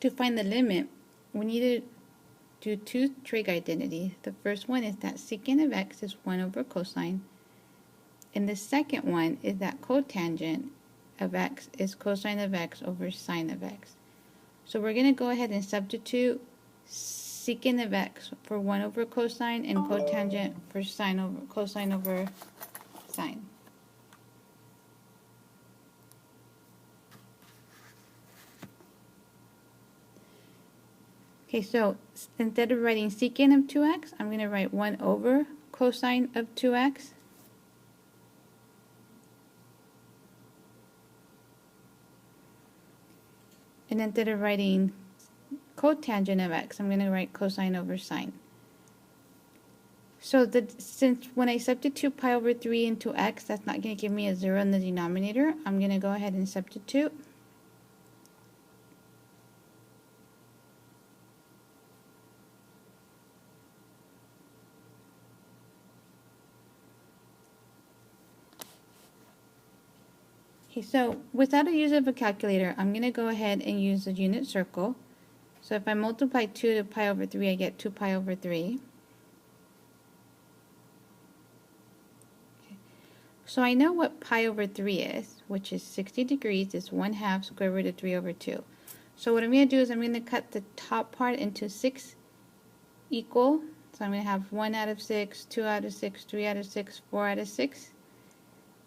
To find the limit, we need to do two trig identities. The first one is that secant of x is 1 over cosine. And the second one is that cotangent of x is cosine of x over sine of x. So we're going to go ahead and substitute secant of x for 1 over cosine and cotangent for cosine over sine. Okay, so instead of writing secant of 2x, I'm going to write 1 over cosine of 2x. And instead of writing cotangent of x, I'm going to write cosine over sine. So since when I substitute pi over 3 into x, that's not going to give me a 0 in the denominator, I'm going to go ahead and substitute. Okay, so without the use of a calculator, I'm going to go ahead and use the unit circle. So if I multiply 2 to pi over 3, I get 2 pi over 3. Okay. So I know what pi over 3 is, which is 60 degrees is 1/2 square root of 3 over 2. So what I'm going to do is I'm going to cut the top part into 6 equal. So I'm going to have 1 out of 6, 2 out of 6, 3 out of 6, 4 out of 6.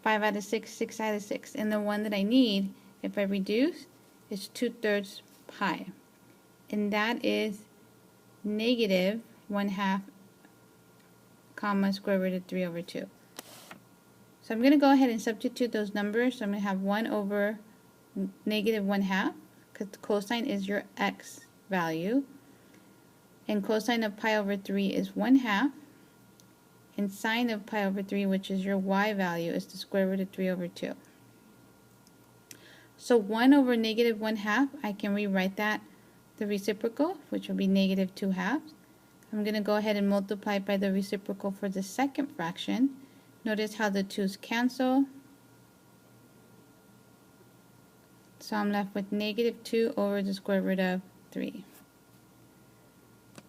5 out of 6, 6 out of 6. And the one that I need, if I reduce, is 2/3 pi. And that is negative 1/2 comma square root of 3 over 2. So I'm going to go ahead and substitute those numbers. So I'm going to have 1 over negative 1/2, because the cosine is your x value. And cosine of pi over 3 is 1/2. And sine of pi over 3, which is your y value, is the square root of 3 over 2. So 1 over negative 1/2, I can rewrite that the reciprocal, which will be negative 2/2. I'm going to go ahead and multiply by the reciprocal for the second fraction. Notice how the 2's cancel. So I'm left with negative 2 over the square root of 3.